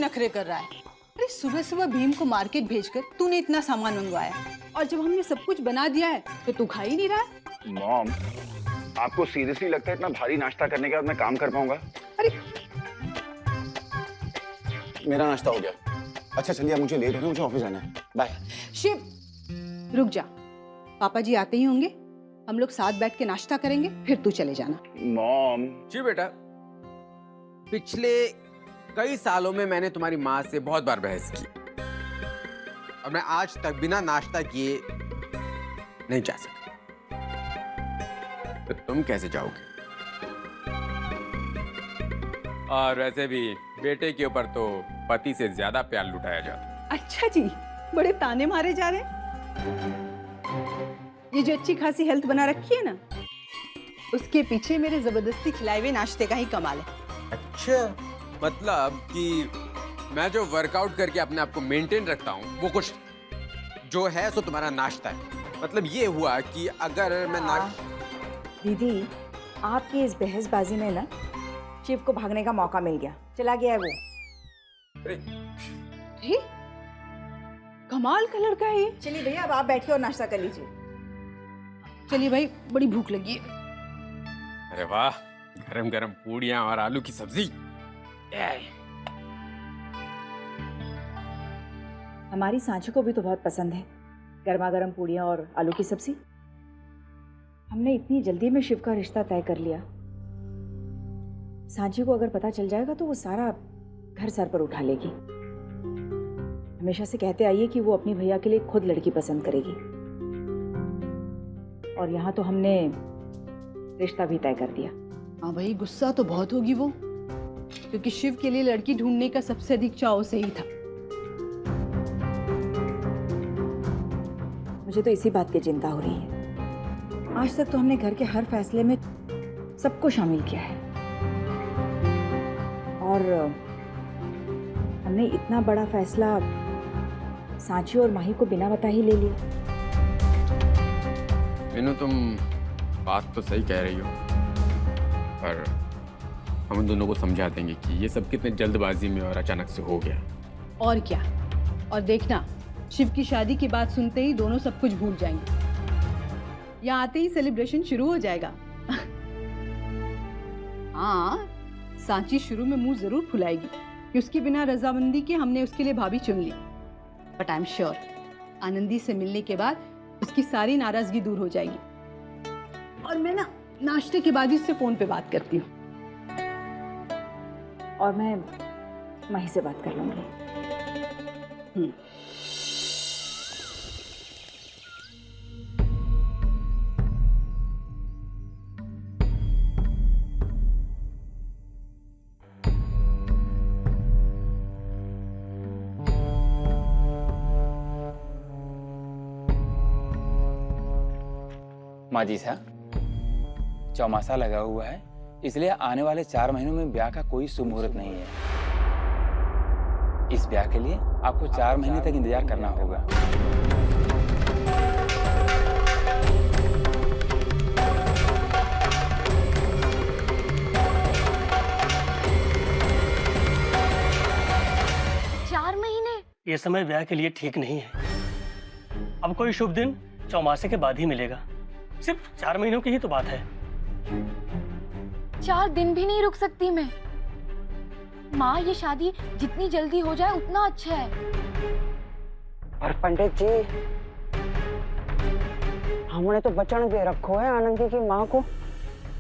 नखरे कर रहा है? अरे सुबह सुबह भीम को मार्केट भेजकर तूने इतना सामान मंगवाया और जब हमने सब कुछ बना दिया है तो तू खा ही नहीं रहा है। मॉम, आपको सीरियसली लगता है इतना भारी नाश्ता करने के बाद मैं काम कर पाऊंगा? अरे मेरा नाश्ता हो गया। अच्छा चलिए, अब मुझे लेट हो रहा है, मुझे ऑफिस जाना है। बाय। शिव रुक जा, पापा जी आते ही होंगे, हम लोग साथ बैठ के नाश्ता करेंगे, फिर तू चले जाना। मॉम। जी बेटा, पिछले कई सालों में मैंने तुम्हारी माँ से बहुत बार बहस की और मैं आज तक बिना नाश्ता किए नहीं जा सकता। तो तुम कैसे जाओगे? और वैसे भी बेटे के ऊपर तो पति से ज्यादा प्यार लुटाया जाता। अच्छा जी, बड़े ताने मारे जा रहे हैं। ये जो अच्छी खासी हेल्थ बना रखी है ना, उसके पीछे मेरे जबरदस्ती खिलाए हुए नाश्ते का ही कमाल है। अच्छा, मतलब कि मैं जो वर्कआउट करके अपने आप को मेंटेन रखता हूँ वो कुछ जो है सो तुम्हारा नाश्ता है। मतलब ये हुआ कि अगर मैं दीदी, आपकी इस बहसबाजी में ना शिव को भागने का मौका मिल गया, चला गया है वो। अरे कमाल का लड़का है ये। चलिए भैया, अब आप बैठिए और नाश्ता कर लीजिए। चलिए भाई, बड़ी भूख लगी है। अरे वाह, गरम गरम पूड़ियाँ और आलू की सब्जी। हमारी सांची को भी तो बहुत पसंद है गर्मा गर्म पूड़ियाँ और आलू की सब्जी। हमने इतनी जल्दी में शिव का रिश्ता तय कर लिया। सांची को अगर पता चल जाएगा तो वो सारा घर सर पर उठा लेगी। हमेशा से कहते आई है कि वो अपनी भैया के लिए खुद लड़की पसंद करेगी, और यहाँ तो हमने रिश्ता भी तय कर दिया। हाँ भाई, गुस्सा तो बहुत होगी वो, क्योंकि शिव के लिए लड़की ढूंढने का सबसे अधिक चाव से ही था। मुझे तो इसी बात की चिंता हो रही है। आज तक तो हमने घर के हर फैसले में सबको शामिल किया है, और हमने इतना बड़ा फैसला सांची और माही को बिना बताए ही ले लिया। मीनू, तुम बात तो सही कह रही हो, पर हम उन दोनों को समझा देंगे कि ये सब कितने जल्दबाजी में और अचानक से हो गया। और क्या, और देखना, शिव की शादी की बात सुनते ही दोनों सब कुछ भूल जाएंगे। यहाँ आते ही सेलिब्रेशन शुरू हो जाएगा। हाँ, सांची शुरू में मुंह जरूर फुलाएगी कि उसके बिना रजामंदी के हमने उसके लिए भाभी चुन ली, but I am sure Anandi से मिलने के बाद उसकी सारी नाराजगी दूर हो जाएगी। और मैं ना नाश्ते के बाद ही उससे फोन पे बात करती हूँ। और मैं माही से बात कर लूंगी। माजी सा, चौमासा लगा हुआ है, इसलिए आने वाले 4 महीनों में ब्याह का कोई शुभ मुहूर्त नहीं है। इस ब्याह के लिए आपको 4 महीने तक इंतजार करना होगा। ये समय ब्याह के लिए ठीक नहीं है। अब कोई शुभ दिन चौमासे के बाद ही मिलेगा। सिर्फ 4 महीनों की ही तो बात है। 4 दिन भी नहीं रुक सकती मैं। माँ, ये शादी जितनी जल्दी हो जाए उतना अच्छा है। और पंडित जी, हमने तो वचन दे रखो है आनंदी की माँ को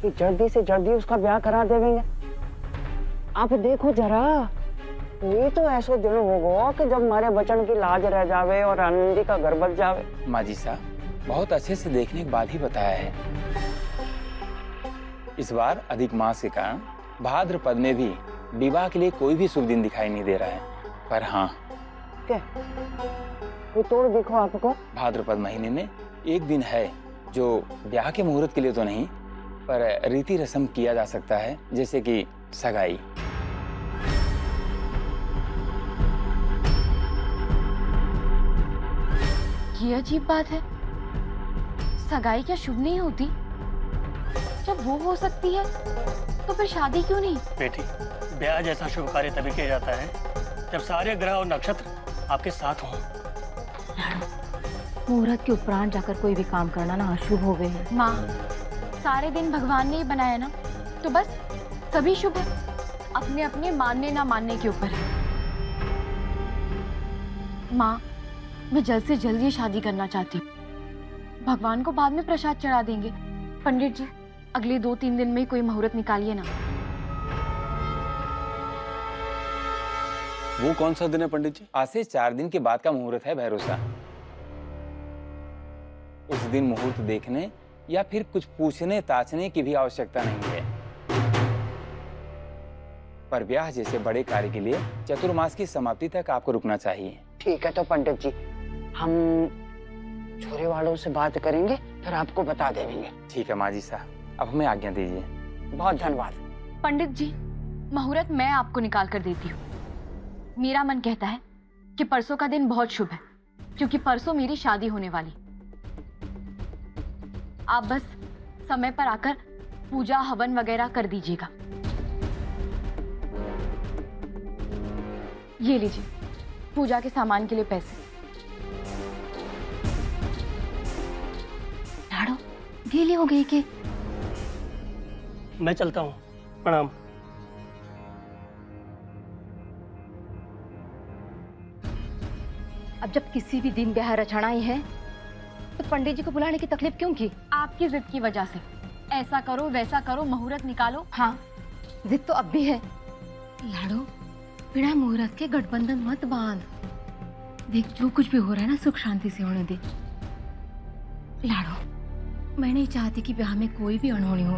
कि जल्दी से जल्दी उसका ब्याह करा देंगे। आप देखो जरा, ये तो ऐसा दिन होगा कि जब हमारे वचन की लाज रह जावे और आनंदी का घर बच जावे। माजी साहब, बहुत अच्छे से देखने के बाद ही बताया है। इस बार अधिक मास के कारण भाद्रपद में भी विवाह के लिए कोई भी शुभ दिन दिखाई नहीं दे रहा है। पर हाँ, क्या कोई तोड़ दिखो आपको? भाद्रपद महीने में एक दिन है जो ब्याह के मुहूर्त के लिए तो नहीं, पर रीति रस्म किया जा सकता है, जैसे कि सगाई। ये अजीब बात है, सगाई क्या शुभ नहीं होती? जब वो हो सकती है तो फिर शादी क्यों नहीं? बेटी, ब्याह जैसा शुभ कार्य तभी किया जाता है जब सारे ग्रह और नक्षत्र आपके साथ हों। मुहूर्त के उपरांत जाकर कोई भी काम करना ना अशुभ हो गए हैं। माँ, सारे दिन भगवान ने ही बनाया ना, तो बस सभी शुभ है। अपने अपने मानने ना मानने के ऊपर है। माँ, मैं जल्द से जल्द ये शादी करना चाहती हूँ। भगवान को बाद में प्रसाद चढ़ा देंगे। पंडित जी, अगले 2-3 दिन में ही कोई मुहूर्त निकालिए ना। वो कौन सा दिन है पंडित जी? आज से 4 दिन के बाद का मुहूर्त है भैरोसा। उस दिन मुहूर्त देखने या फिर कुछ पूछने ताछने की भी आवश्यकता नहीं है। पर ब्याह जैसे बड़े कार्य के लिए चतुर्मास की समाप्ति तक आपको रुकना चाहिए। ठीक है तो पंडित जी, हम छोरे वालों से बात करेंगे, फिर आपको बता देंगे। ठीक है माँ जी साहब, अब हमें आज्ञा दीजिए। बहुत धन्यवाद। पंडित जी, मुहूर्त मैं आपको निकाल कर देती हूँ। मेरा मन कहता है कि परसों का दिन बहुत शुभ है, क्योंकि परसों मेरी शादी होने वाली। आप बस समय पर आकर पूजा हवन वगैरह कर दीजिएगा। ये लीजिए पूजा के सामान के लिए पैसे। लाडो, गीली हो गई कि? मैं चलता हूँ, प्रणाम। अब जब किसी भी दिन ब्याह रचना ही है तो पंडित जी को बुलाने की तकलीफ क्यों की? आपकी जिद की वजह से। ऐसा करो वैसा करो, मुहूर्त निकालो। हाँ, जिद तो अब भी है। लाडो, बिना मुहूर्त के गठबंधन मत बांध। देख, जो कुछ भी हो रहा है ना, सुख शांति से होने दे। लाडो, मैं नहीं चाहती कि ब्याह में कोई भी अनहोनी हो।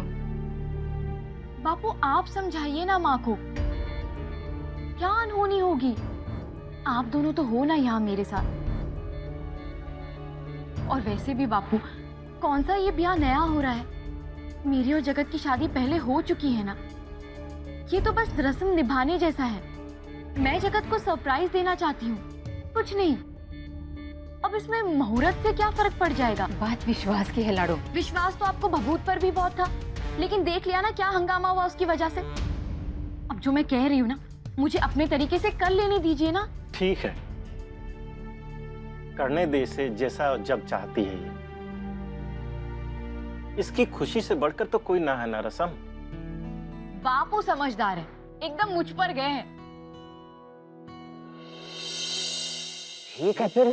बापू, आप समझाइए ना माँ को। क्या अनहोनी होगी? आप दोनों तो हो ना यहाँ मेरे साथ। और वैसे भी बापू, कौन सा ये ब्याह नया हो रहा है? मेरी और जगत की शादी पहले हो चुकी है ना। ये तो बस रस्म निभाने जैसा है। मैं जगत को सरप्राइज देना चाहती हूँ, कुछ नहीं। अब इसमें मुहूर्त से क्या फर्क पड़ जाएगा? बात विश्वास की है लाडो। विश्वास तो आपको भभूत पर भी बहुत था, लेकिन देख लिया ना क्या हंगामा हुआ उसकी वजह से। अब जो मैं कह रही हूँ ना, मुझे अपने तरीके से कर लेने दीजिए ना। ठीक है, करने दे इसे जैसा जब चाहती है ये। इसकी खुशी से बढ़कर तो कोई ना है ना रसम। बापू समझदार है, एकदम मुझ पर गए हैं। ठीक है फिर,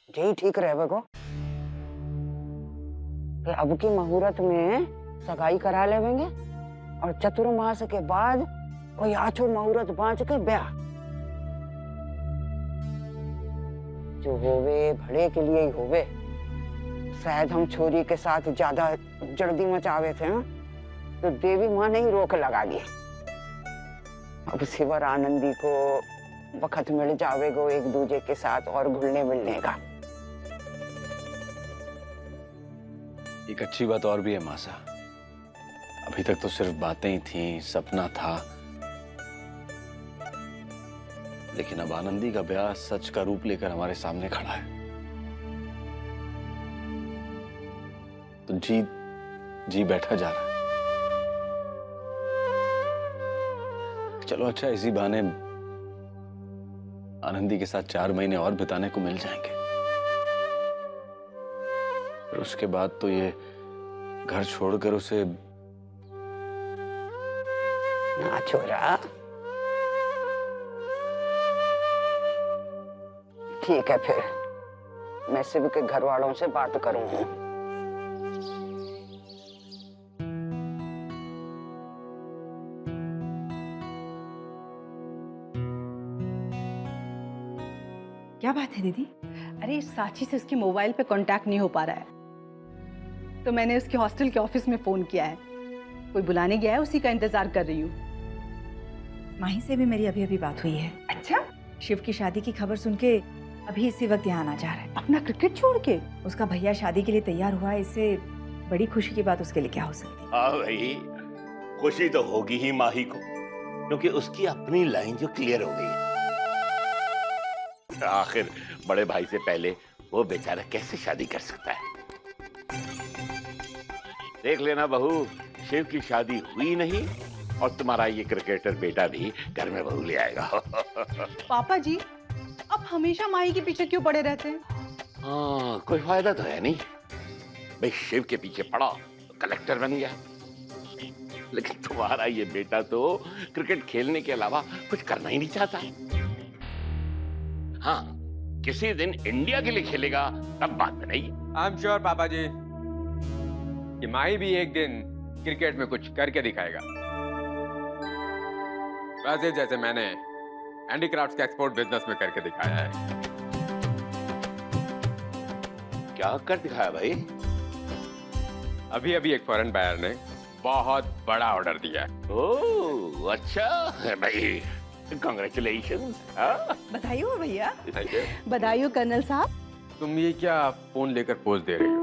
यही ठीक रहे को। फिर अब की मुहूर्त में सगाई करा लेंगे और चतुर्मास के बाद कोई आछो मुहूर्त बांच के ब्याह। जो होवे भले के लिए ही होवे। शायद हम छोरी के साथ ज्यादा जल्दी मचावे थे ना, तो देवी माँ ने ही रोक लगा दी। अब शिवर आनंदी को वक्त मिल जावेगो एक दूजे के साथ और घुलने मिलने का। एक अच्छी बात और भी है मासा, अभी तक तो सिर्फ बातें ही थीं, सपना था, लेकिन अब आनंदी का ब्याह सच का रूप लेकर हमारे सामने खड़ा है। तो जी बैठा जा रहा है। चलो अच्छा, इसी बहाने आनंदी के साथ 4 महीने और बिताने को मिल जाएंगे। फिर उसके बाद तो ये घर छोड़कर उसे ना छोरा। ठीक है फिर, मैं शिव के घर वालों से बात करूंगा। क्या बात है दीदी? अरे साची से उसके मोबाइल पे कांटेक्ट नहीं हो पा रहा है, तो मैंने उसके हॉस्टल के ऑफिस में फोन किया है। कोई बुलाने गया है, उसी का इंतजार कर रही हूँ। माही से भी मेरी अभी बात हुई है। अच्छा, शिव की शादी की खबर सुन के अभी इसी वक्त यहाँ आना चाह रहा है। अपना क्रिकेट छोड़ के? उसका भैया शादी के लिए तैयार हुआ है, इससे बड़ी खुशी की बात उसके लिए क्या हो सकती है? हाँ भाई, खुशी तो होगी ही माही को, क्योंकि उसकी अपनी लाइन जो क्लियर हो गई है। आखिर बड़े भाई से पहले वो बेचारा कैसे शादी कर सकता है? देख लेना बहू, शिव की शादी हुई नहीं और तुम्हारा ये क्रिकेटर बेटा भी घर में बहू ले आएगा। पापा जी, आप हमेशा माही के पीछे क्यों पड़े रहते हैं? हाँ, कोई फायदा तो है नहीं। भाई शिव के पीछे पड़ा तो कलेक्टर बन गया, लेकिन तुम्हारा ये बेटा तो क्रिकेट खेलने के अलावा कुछ करना ही नहीं चाहता। हाँ, किसी दिन इंडिया के लिए खेलेगा तब बात बनाइए। आई एम श्योर पापा जी कि माही भी एक दिन क्रिकेट में कुछ करके दिखाएगा, वैसे जैसे मैंने हैंडीक्राफ्ट्स का एक्सपोर्ट बिजनेस में करके दिखाया है। क्या कर दिखाया भाई? अभी अभी एक फॉरेन बायर ने बहुत बड़ा ऑर्डर दिया है। ओह अच्छा भाई, कांग्रेचुलेशंस। बधाई हो भैया। Thank you. बधाई हो कर्नल साहब। तुम ये क्या फोन लेकर पोज दे रही हो?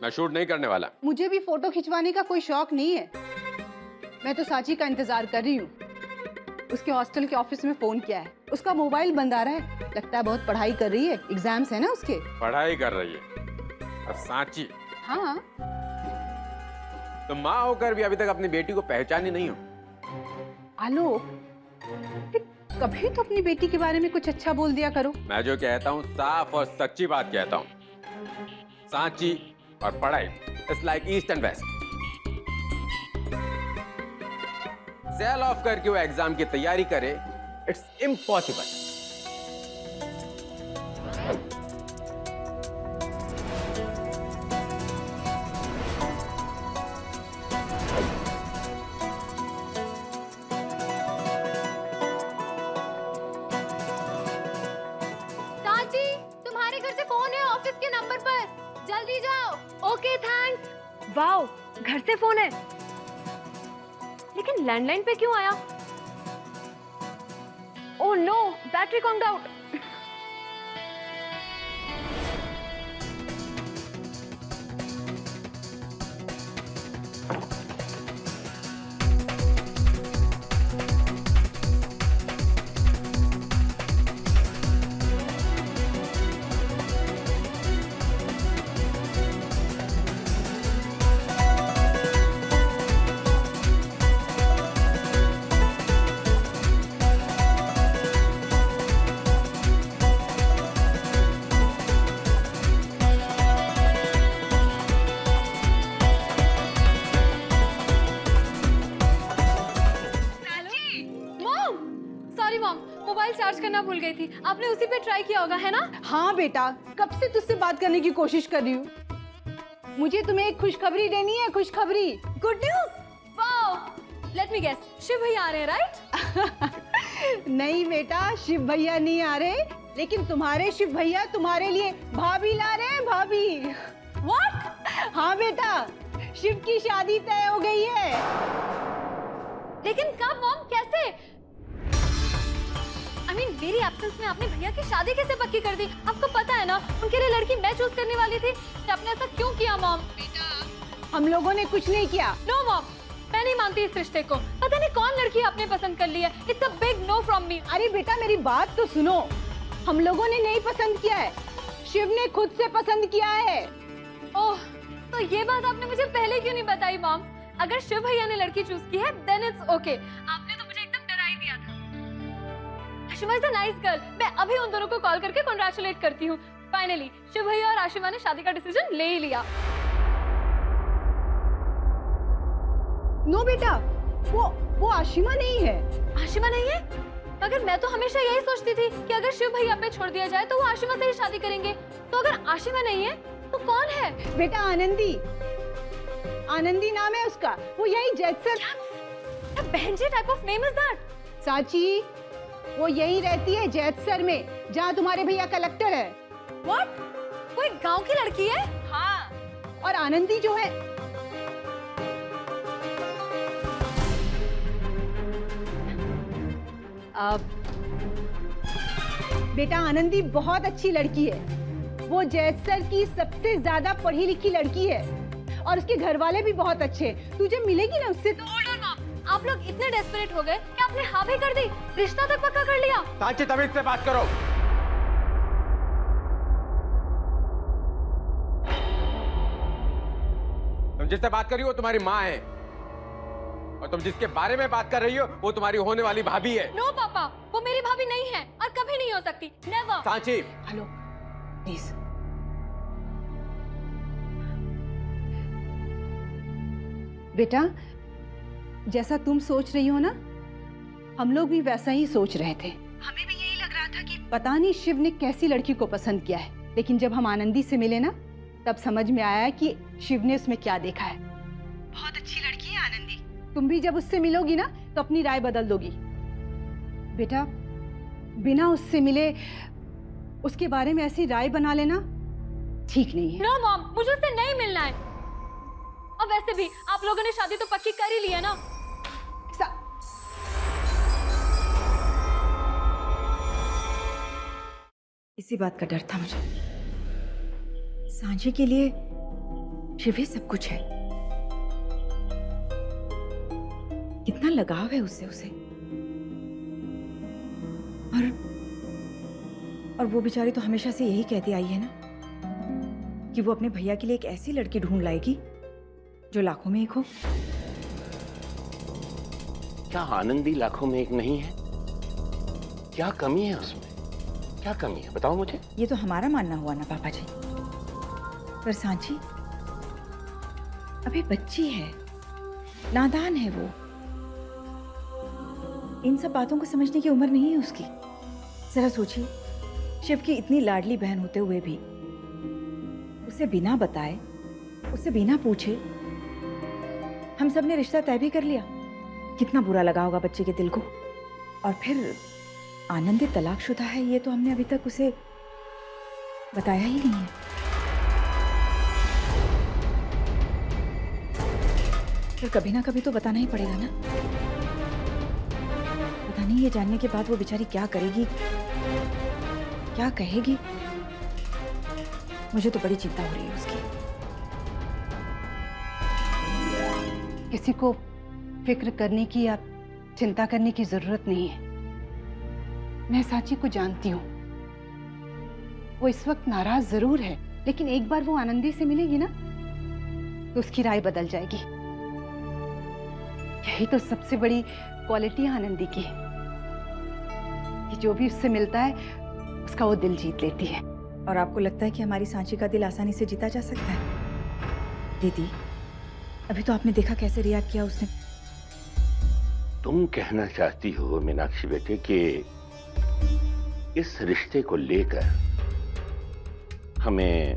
मैं शूट नहीं करने वाला। मुझे भी फोटो खिंचवाने का कोई शौक नहीं है। मैं तो सांची का इंतजार कर रही हूँ। उसके हॉस्टल के ऑफिस में फोन किया है, उसका मोबाइल बंद आ रहा है। लगता है बहुत पढ़ाई कर रही है, एग्जाम्स है ना उसके। पढ़ाई कर रही है और सांची? हाँ। तो माँ होकर भी अभी तक अपनी बेटी को पहचानी नहीं हो। आलोक, कभी तो अपनी बेटी के बारे में कुछ अच्छा बोल दिया करो। मैं जो कहता हूँ साफ और सच्ची बात कहता हूँ। सांची और पढ़ाई it's like east and west. Sell off करके वो एग्जाम की तैयारी करे, इट्स इम्पॉसिबल। सांची, तुम्हारे घर से फोन है ऑफिस के नंबर पर, जल्दी जाओ। Okay thanks. वाओ, घर से फोन है, लेकिन लैंडलाइन पे क्यों आया? Oh no, battery conked out. Mobile charge करना भूल गई थी। आपने उसी पे ट्राई किया होगा, है ना? हाँ बेटा, कब से तुझसे बात करने की कोशिश कर रही हूँ। मुझे तुम्हें एक खुशखबरी देनी है, खुशखबरी। Good news. Wow, let me guess, Shiv भैया आ रहे हैं, राइट? नहीं बेटा, शिव भैया नहीं आ रहे, लेकिन तुम्हारे शिव भैया तुम्हारे लिए भाभी ला रहे हैं, भाभी। व्हाट? हाँ बेटा, शिव की शादी तय हो गई है। लेकिन कब मॉम, कैसे? I mean, मेरी एब्सेंस में आपने भैया की शादी कैसे पक्की कर दी? आपको पता है ना, उनके लिए लड़की मैं चूज करने वाली थी। आपने ऐसा क्यों किया मॉम? बेटा, हम लोगों ने कुछ नहीं किया। नो मॉम, मैं नहीं मानती इस रिश्ते को। पता नहीं कौन लड़की आपने पसंद कर ली है। It's a big know from me. अरे बेटा, मेरी बात तो सुनो। हम लोगों ने नहीं पसंद किया है, शिव ने खुद से पसंद किया है। ओह, तो ये बात आपने मुझे पहले क्यों नहीं बताई मॉम? अगर शिव भैया ने लड़की चूज की है, देन इट्स ओके। आपने तो मुझे एकदम डरा ही दिया था। Ashima is a nice girl. मैं अभी उन दोनों को कॉल करके कांग्रेचुलेट करती हूँ। फाइनली शिव भैया और आशिमा ने शादी का डिसीजन ले ही लिया। नो बेटा, वो आशिमा नहीं है। आशिमा नहीं है? मगर मैं तो हमेशा यही सोचती थी कि अगर शिव भैया पे छोड़ दिया जाए तो वो आशिमा से ही शादी करेंगे। तो अगर आशिमा नहीं है तो कौन है? बेटा आनंदी, आनंदी नाम है उसका। वो यही जैतसर। बहन जी, type of name is that? Sachi, वो यही रहती है जैतसर में, जहाँ तुम्हारे भैया कलेक्टर है। व्हाट? कोई गांव की लड़की है? हाँ, और आनंदी जो है, बेटा आनंदी बहुत अच्छी लड़की है। वो जैतसर की सबसे ज्यादा पढ़ी लिखी लड़की है और उसके घर वाले भी बहुत अच्छे। तुझे मिलेगी ना उससे तो। आप लोग इतने डेस्परेट हो गए कि आपने हाँ भी कर दी, रिश्ता तक पक्का कर लिया। सांची, तमीज से बात करो। तुम जिससे बात कर रही हो तुम्हारी माँ है, और तुम जिसके बारे में बात कर रही हो वो तुम्हारी होने वाली भाभी है। नो पापा, वो मेरी भाभी नहीं है और कभी नहीं हो सकती। नेवर। Sanchi, hello please. बेटा, जैसा तुम सोच रही हो ना, हम लोग भी वैसा ही सोच रहे थे। हमें भी यही लग रहा था कि पता नहीं शिव ने कैसी लड़की को पसंद किया है, लेकिन जब हम आनंदी से मिले ना, तब समझ में आया कि शिव ने उसमें क्या देखा है। बहुत अच्छी लड़की है आनंदी। तुम भी जब उससे मिलोगी ना तो अपनी राय बदल दोगी। बेटा, बिना उससे मिले उसके बारे में ऐसी राय बना लेना ठीक नहीं है। नो मॉम, मुझे उससे नहीं मिलना है। अब वैसे भी आप लोगों ने शादी तो पक्की कर ही ली है ना। इसी बात का डर था मुझे। सांची के लिए शिव ही सब कुछ है। कितना लगाव है उससे उसे। और वो बेचारी तो हमेशा से यही कहती आई है ना कि वो अपने भैया के लिए एक ऐसी लड़की ढूंढ लाएगी जो लाखों में एक हो। क्या आनंदी लाखों में एक नहीं है? क्या कमी है उसमें? क्या कमी है बताओ मुझे। ये तो हमारा मानना हुआ ना पापा जी, पर सांची अभी बच्ची है, नादान है वो। इन सब बातों को समझने की उम्र नहीं है उसकी। जरा सोचिए, शिव की इतनी लाडली बहन होते हुए भी उसे बिना बताए, उसे बिना पूछे हम सब ने रिश्ता तय भी कर लिया। कितना बुरा लगा होगा बच्चे के दिल को। और फिर आनंदी तलाकशुदा है, ये तो हमने अभी तक उसे बताया ही नहीं है। फिर कभी ना कभी तो बताना ही पड़ेगा ना। पता नहीं ये जानने के बाद वो बेचारी क्या करेगी, क्या कहेगी। मुझे तो बड़ी चिंता हो रही है उसकी। किसी को फिक्र करने की या चिंता करने की जरूरत नहीं है। मैं सांची को जानती हूँ। वो इस वक्त नाराज जरूर है, लेकिन एक बार वो आनंदी से मिलेगी ना तो उसकी राय बदल जाएगी। यही तो सबसे बड़ी क्वालिटी आनंदी की है कि जो भी उससे मिलता है उसका वो दिल जीत लेती है। और आपको लगता है कि हमारी सांची का दिल आसानी से जीता जा सकता है? दीदी, अभी तो आपने देखा कैसे रिएक्ट किया उसने। तुम कहना चाहती हो मीनाक्षी बेटे कि इस रिश्ते को लेकर हमें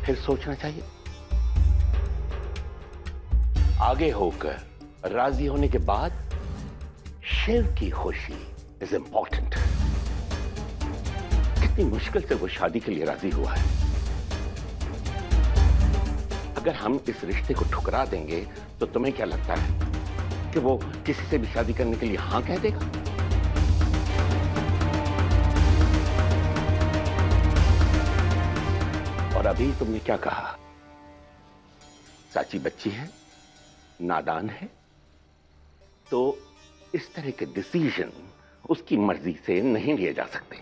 फिर सोचना चाहिए? आगे होकर राजी होने के बाद शिव की खुशी इज इंपॉर्टेंट। कितनी मुश्किल से वो शादी के लिए राजी हुआ है। अगर हम इस रिश्ते को ठुकरा देंगे तो तुम्हें क्या लगता है कि वो किसी से भी शादी करने के लिए हां कह देगा? और अभी तुमने क्या कहा? सांची बच्ची है, नादान है, तो इस तरह के डिसीजन उसकी मर्जी से नहीं लिए जा सकते।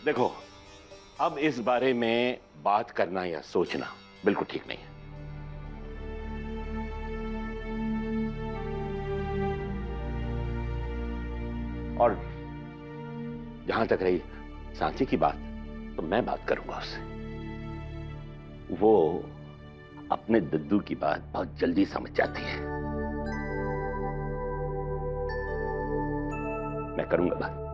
देखो, अब इस बारे में बात करना या सोचना बिल्कुल ठीक नहीं है। और जहां तक रही सांची की बात, तो मैं बात करूंगा उससे। वो अपने दद्दू की बात बहुत जल्दी समझ जाती है। मैं करूंगा बात।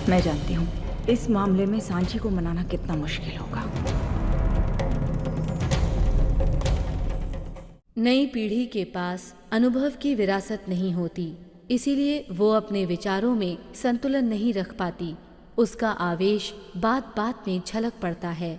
मैं जानती हूँ इस मामले में सांची को मनाना कितना मुश्किल होगा। नई पीढ़ी के पास अनुभव की विरासत नहीं होती, इसीलिए वो अपने विचारों में संतुलन नहीं रख पाती। उसका आवेश बात बात में झलक पड़ता है।